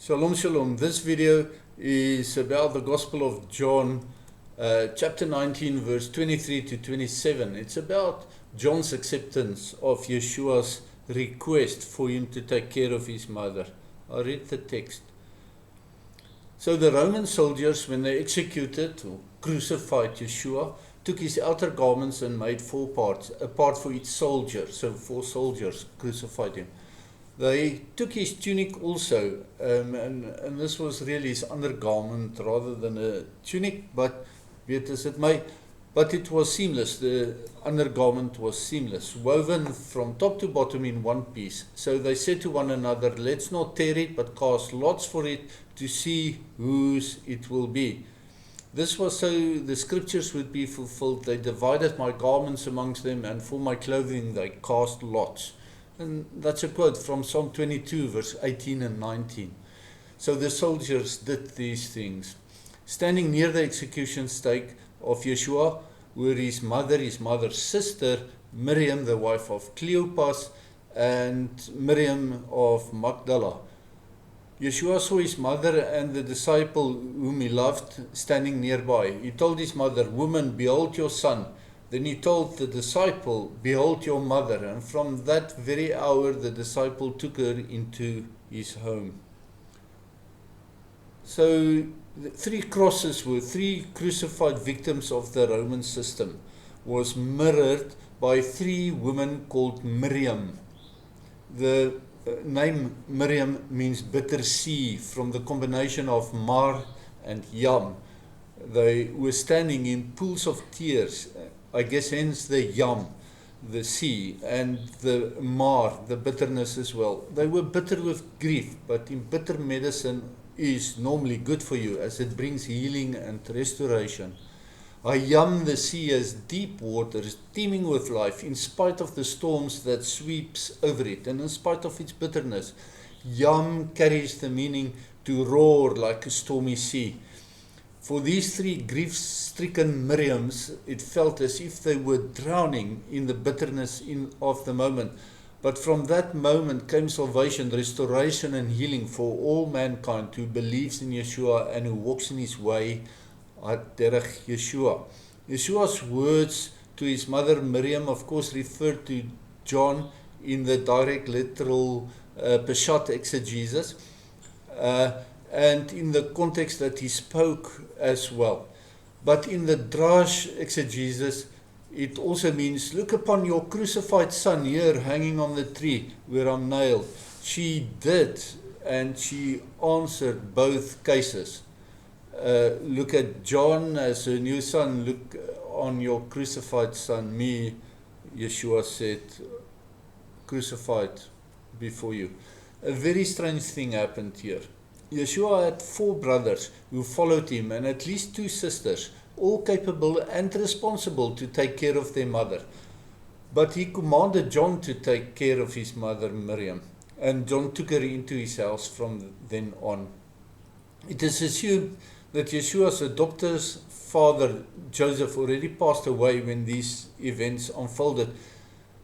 Shalom, shalom. This video is about the Gospel of John, chapter 19, verse 23 to 27. It's about John's acceptance of Yeshua's request for him to take care of his mother. I read the text. So the Roman soldiers, when they executed or crucified Yeshua, took his outer garments and made 4 parts, a part for each soldier. So 4 soldiers crucified him. They took his tunic also, and this was really his undergarment rather than a tunic, but it was seamless. The undergarment was seamless, woven from top to bottom in one piece. So they said to one another, "Let's not tear it, but cast lots for it to see whose it will be." This was so the scriptures would be fulfilled. They divided my garments amongst them, and for my clothing they cast lots. And that's a quote from Psalm 22, verse 18 and 19. So the soldiers did these things. Standing near the execution stake of Yeshua were his mother's sister, Miriam, the wife of Cleopas, and Miriam of Magdala. Yeshua saw his mother and the disciple whom he loved standing nearby. He told his mother, "Woman, behold your son." Then he told the disciple, "Behold your mother." And from that very hour the disciple took her into his home. So the 3 crosses were 3 crucified victims of the Roman system, was mirrored by 3 women called Miriam. The name Miriam means bitter sea, from the combination of mar and yam. They were standing in pools of tears, I guess hence the yam, the sea, and the mar, the bitterness as well. They were bitter with grief, but in bitter medicine is normally good for you, as it brings healing and restoration. I yam the sea as deep waters, teeming with life, in spite of the storms that sweeps over it, and in spite of its bitterness. Yam carries the meaning to roar like a stormy sea. For these 3 grief-stricken Miriams, it felt as if they were drowning in the bitterness of the moment. But from that moment came salvation, restoration and healing for all mankind who believes in Yeshua and who walks in his way, derech Yeshua. Yeshua's words to his mother Miriam, of course, referred to John in the direct literal Peshat exegesis. And in the context that he spoke as well. But in the Drash exegesis, it also means, "Look upon your crucified son here hanging on the tree where I'm nailed." She did, and she answered both cases. Look at John as her new son, "Look on your crucified son." Me, Yeshua said, crucified before you. A very strange thing happened here. Yeshua had 4 brothers who followed him and at least 2 sisters, all capable and responsible to take care of their mother. But he commanded John to take care of his mother Miriam, and John took her into his house from then on. It is assumed that Yeshua's adopted father Joseph already passed away when these events unfolded.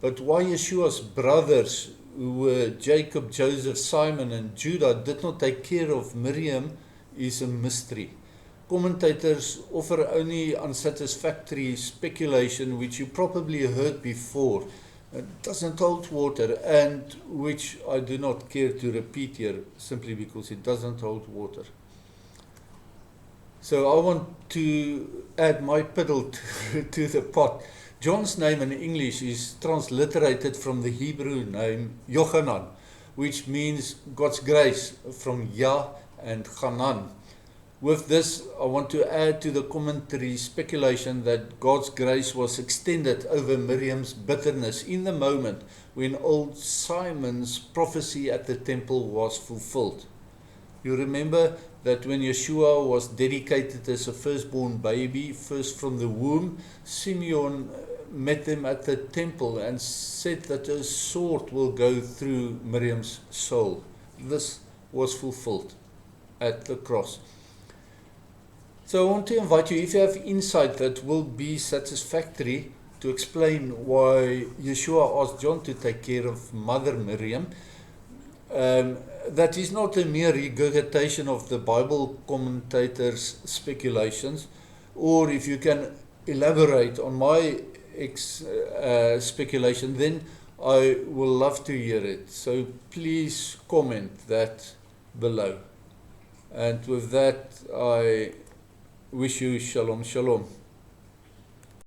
But why Yeshua's brothers, who were Jacob, Joseph, Simon and Judah, did not take care of Miriam is a mystery. Commentators offer only unsatisfactory speculation, which you probably heard before. It doesn't hold water, and which I do not care to repeat here, simply because it doesn't hold water. So I want to add my piddle to the pot. John's name in English is transliterated from the Hebrew name Yochanan, which means God's grace, from Yah and Hanan. With this, I want to add to the commentary speculation that God's grace was extended over Miriam's bitterness in the moment when old Simon's prophecy at the temple was fulfilled. You remember that when Yeshua was dedicated as a firstborn baby, first from the womb, Simeon met them at the temple and said that a sword will go through Miriam's soul. This was fulfilled at the cross. So I want to invite you, if you have insight that will be satisfactory to explain why Yeshua asked John to take care of Mother Miriam, that is not a mere regurgitation of the Bible commentators' speculations, or if you can elaborate on my speculation, then I will love to hear it. So please comment that below. And with that, I wish you shalom, shalom.